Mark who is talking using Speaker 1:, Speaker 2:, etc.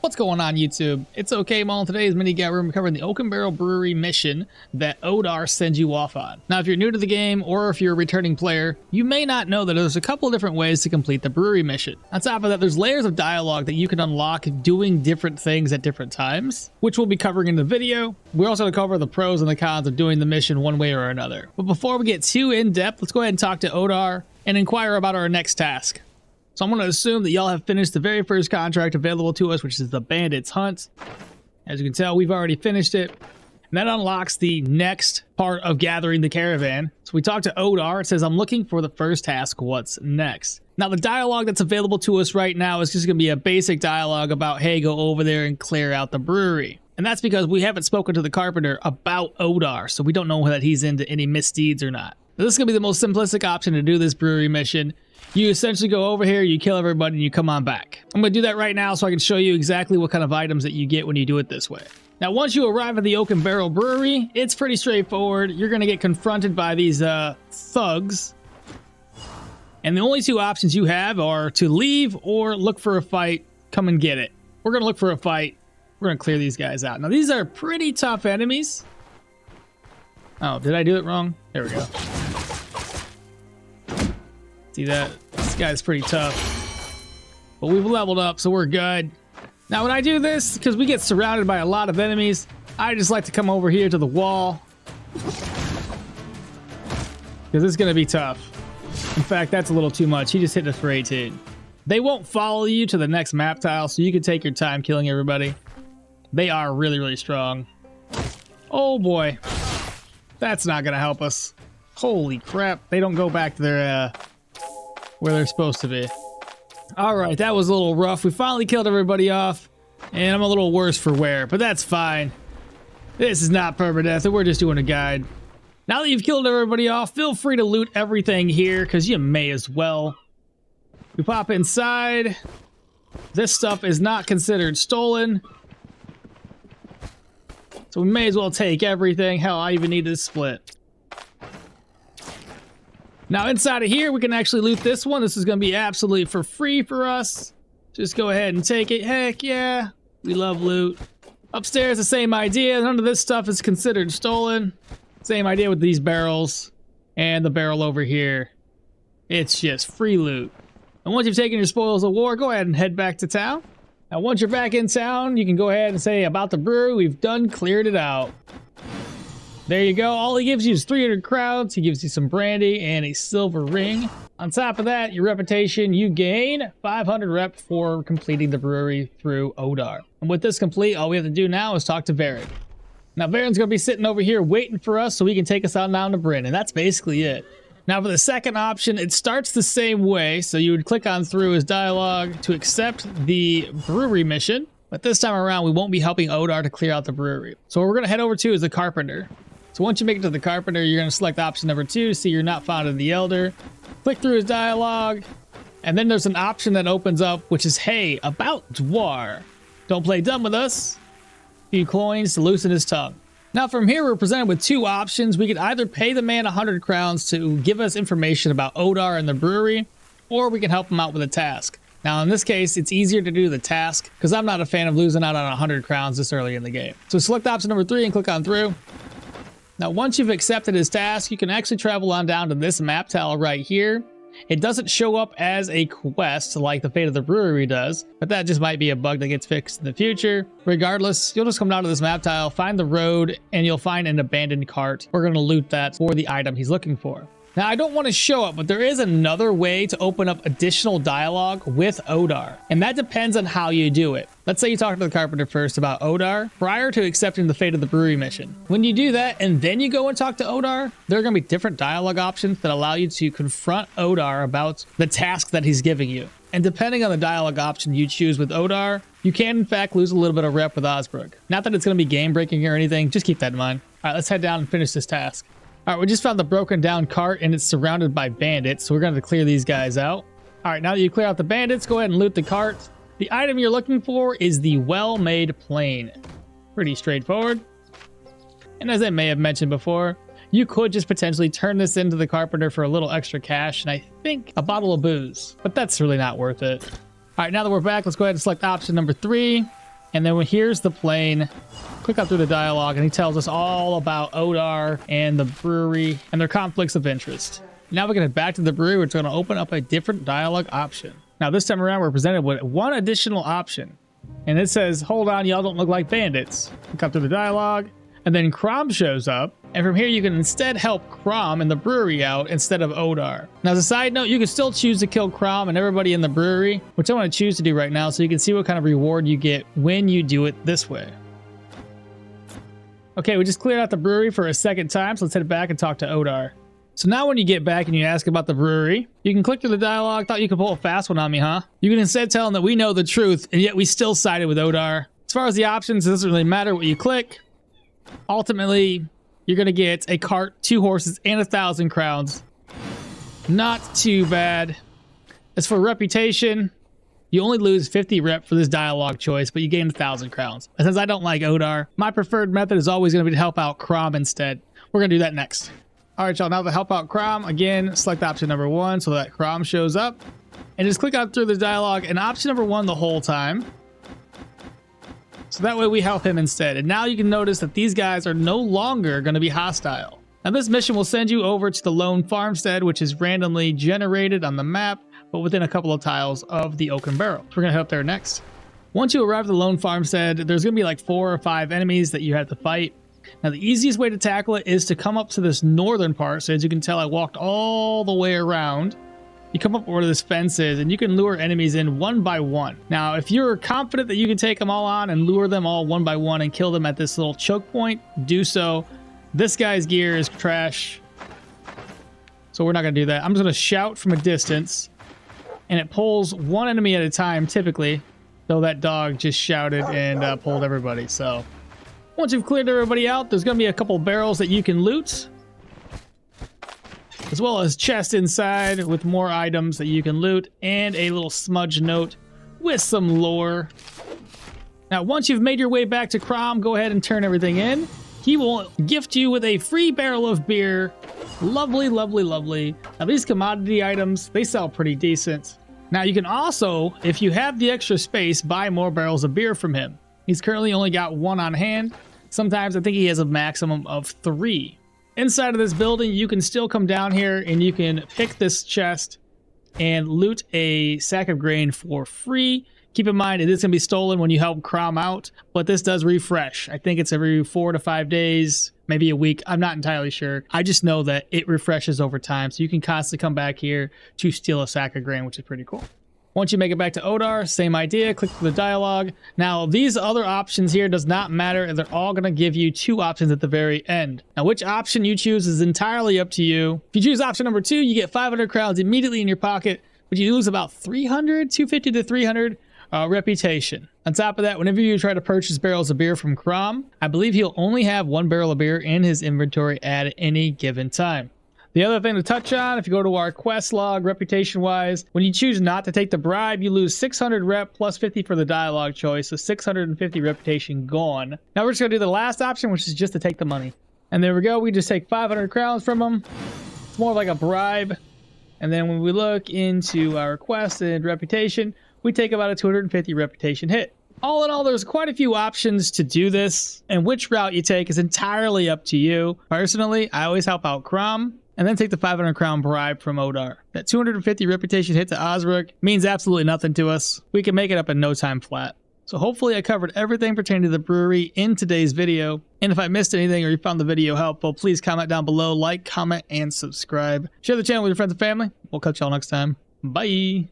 Speaker 1: What's going on, YouTube? It's okmall. In today's mini guide, we're covering the Oak and Barrel Brewery mission that Odar sends you off on. Now, if you're new to the game or if you're a returning player, you may not know that there's a couple of different ways to complete the brewery mission. On top of that, there's layers of dialogue that you can unlock doing different things at different times, which we'll be covering in the video. We're also going to cover the pros and the cons of doing the mission one way or another. But before we get too in-depth, let's go ahead and talk to Odar and inquire about our next task. So I'm going to assume that y'all have finished the very first contract available to us, which is the Bandits Hunt. As you can tell, we've already finished it. And that unlocks the next part of gathering the caravan. So we talked to Odar. It says, I'm looking for the first task. What's next? Now, the dialogue that's available to us right now is just going to be a basic dialogue about, hey, go over there and clear out the brewery. And that's because we haven't spoken to the carpenter about Odar, so we don't know that he's into any misdeeds or not. Now, this is going to be the most simplistic option to do this brewery mission. You essentially go over here, you kill everybody, and you come on back. I'm going to do that right now so I can show you exactly what kind of items that you get when you do it this way. Now, once you arrive at the Oak and Barrel Brewery, it's pretty straightforward. You're going to get confronted by these thugs. And the only two options you have are to leave or look for a fight. Come and get it. We're going to look for a fight. We're going to clear these guys out. Now, these are pretty tough enemies. Oh, did I do it wrong? There we go. See that? This guy's pretty tough. But we've leveled up, so we're good. Now, when I do this, because we get surrounded by a lot of enemies, I just like to come over here to the wall. Because it's going to be tough. In fact, that's a little too much. He just hit us for 18. They won't follow you to the next map tile, so you can take your time killing everybody. They are really, really strong. Oh, boy. That's not going to help us. Holy crap. They don't go back to their... where they're supposed to be. All right, that was a little rough. We finally killed everybody off, and I'm a little worse for wear, but that's fine. This is not permadeath, we're just doing a guide. Now that you've killed everybody off, feel free to loot everything here, because you may as well. We pop inside. This stuff is not considered stolen, so we may as well take everything. Hell, I even need this split. Now, inside of here, we can actually loot this one. This is going to be absolutely for free for us. Just go ahead and take it. Heck yeah. We love loot. Upstairs, the same idea. None of this stuff is considered stolen. Same idea with these barrels. And the barrel over here. It's just free loot. And once you've taken your spoils of war, go ahead and head back to town. Now, once you're back in town, you can go ahead and say about the brewery, we've done cleared it out. There you go. All he gives you is 300 crowns. He gives you some brandy and a silver ring. On top of that, your reputation, you gain 500 rep for completing the brewery through Odar. And with this complete, all we have to do now is talk to Varen. Now, Varen's going to be sitting over here waiting for us so he can take us out down to Bryn, and that's basically it. Now, for the second option, it starts the same way. So you would click on through his dialogue to accept the brewery mission. But this time around, we won't be helping Odar to clear out the brewery. So what we're going to head over to is the carpenter. So once you make it to the carpenter, you're going to select option number 2 to see you're not found in the elder. Click through his dialogue, and then there's an option that opens up, which is, hey, about Dwar. Don't play dumb with us. A few coins to loosen his tongue. Now from here, we're presented with two options. We could either pay the man 100 crowns to give us information about Odar and the brewery, or we can help him out with a task. Now in this case, it's easier to do the task, because I'm not a fan of losing out on 100 crowns this early in the game. So select option number 3 and click on through. Now, once you've accepted his task, you can actually travel on down to this map tile right here. It doesn't show up as a quest like the Fate of the Brewery does, but that just might be a bug that gets fixed in the future. Regardless, you'll just come down to this map tile, find the road, and you'll find an abandoned cart. We're going to loot that for the item he's looking for. Now, I don't want to show up, but there is another way to open up additional dialogue with Odar, and that depends on how you do it. Let's say you talk to the carpenter first about Odar prior to accepting the Fate of the Brewery mission. When you do that and then you go and talk to Odar, there are going to be different dialogue options that allow you to confront Odar about the task that he's giving you. And depending on the dialogue option you choose with Odar, you can in fact lose a little bit of rep with Osbrook. Not that it's going to be game breaking or anything, just keep that in mind. All right, let's head down and finish this task. All right, we just found the broken down cart and it's surrounded by bandits, so we're going to clear these guys out. All right, now that you clear out the bandits, go ahead and loot the cart. The item you're looking for is the well-made plane. Pretty straightforward. And as I may have mentioned before, you could just potentially turn this into the carpenter for a little extra cash and I think a bottle of booze, but that's really not worth it. All right, now that we're back, let's go ahead and select option number 3. And then here's the plane. Click up through the dialogue, and he tells us all about Odar and the brewery and their conflicts of interest. Now we're going to head back to the brewery, which is going to open up a different dialogue option. Now this time around, we're presented with one additional option. And it says, hold on, y'all don't look like bandits. Click up through the dialogue, and then Crom shows up. And from here, you can instead help Crom and the brewery out instead of Odar. Now, as a side note, you can still choose to kill Crom and everybody in the brewery, which I want to choose to do right now so you can see what kind of reward you get when you do it this way. Okay, we just cleared out the brewery for a second time, so let's head back and talk to Odar. So now when you get back and you ask about the brewery, you can click through the dialogue. Thought you could pull a fast one on me, huh? You can instead tell them that we know the truth, and yet we still sided with Odar. As far as the options, it doesn't really matter what you click. Ultimately, you're going to get a cart, 2 horses, and 1,000 crowns. Not too bad. As for reputation, you only lose 50 rep for this dialogue choice, but you gain 1,000 crowns. And since I don't like Odar, my preferred method is always going to be to help out Crom instead. We're going to do that next. All right, y'all, now to help out Crom, again, select option number 1 so that Crom shows up. And just click out through the dialogue and option number 1 the whole time. So that way we help him instead. And now you can notice that these guys are no longer going to be hostile. Now this mission will send you over to the lone farmstead, which is randomly generated on the map, but within a couple of tiles of the oaken barrel. So we're going to head up there next. Once you arrive at the lone farmstead, there's going to be like 4 or 5 enemies that you have to fight. Now the easiest way to tackle it is to come up to this northern part. So as you can tell, I walked all the way around. You come up where this fence is, and you can lure enemies in one by one. Now, if you're confident that you can take them all on and lure them all one by one and kill them at this little choke point, do so. This guy's gear is trash, so we're not going to do that. I'm just going to shout from a distance, and it pulls one enemy at a time, typically, though that dog just shouted and pulled everybody. So once you've cleared everybody out, there's going to be a couple barrels that you can loot, as well as chest inside with more items that you can loot, and a little smudge note with some lore. Now, once you've made your way back to Crom, go ahead and turn everything in. He will gift you with a free barrel of beer. Lovely, lovely, lovely. Now, these commodity items, they sell pretty decent. Now, you can also, if you have the extra space, buy more barrels of beer from him. He's currently only got 1 on hand. Sometimes I think he has a maximum of 3. Inside of this building, you can still come down here and you can pick this chest and loot a sack of grain for free. Keep in mind, it is going to be stolen when you help Crom out, but this does refresh. I think it's every 4 to 5 days, maybe a week. I'm not entirely sure. I just know that it refreshes over time, so you can constantly come back here to steal a sack of grain, which is pretty cool. Once you make it back to Odar, same idea, click through the dialogue. Now, these other options here does not matter, and they're all going to give you 2 options at the very end. Now, which option you choose is entirely up to you. If you choose option number 2, you get 500 crowns immediately in your pocket, but you lose about 250 to 300 reputation. On top of that, whenever you try to purchase barrels of beer from Crom, I believe he'll only have 1 barrel of beer in his inventory at any given time. The other thing to touch on, if you go to our quest log, reputation-wise, when you choose not to take the bribe, you lose 600 rep plus 50 for the dialogue choice, so 650 reputation gone. Now we're just going to do the last option, which is just to take the money. And there we go, we just take 500 crowns from him. It's more like a bribe. And then when we look into our quest and reputation, we take about a 250 reputation hit. All in all, there's quite a few options to do this, and which route you take is entirely up to you. Personally, I always help out Crom, and then take the 500 crown bribe from Odar. That 250 reputation hit to Osric means absolutely nothing to us. We can make it up in no time flat. So hopefully I covered everything pertaining to the brewery in today's video. And if I missed anything or you found the video helpful, please comment down below, like, comment, and subscribe. Share the channel with your friends and family. We'll catch y'all next time. Bye.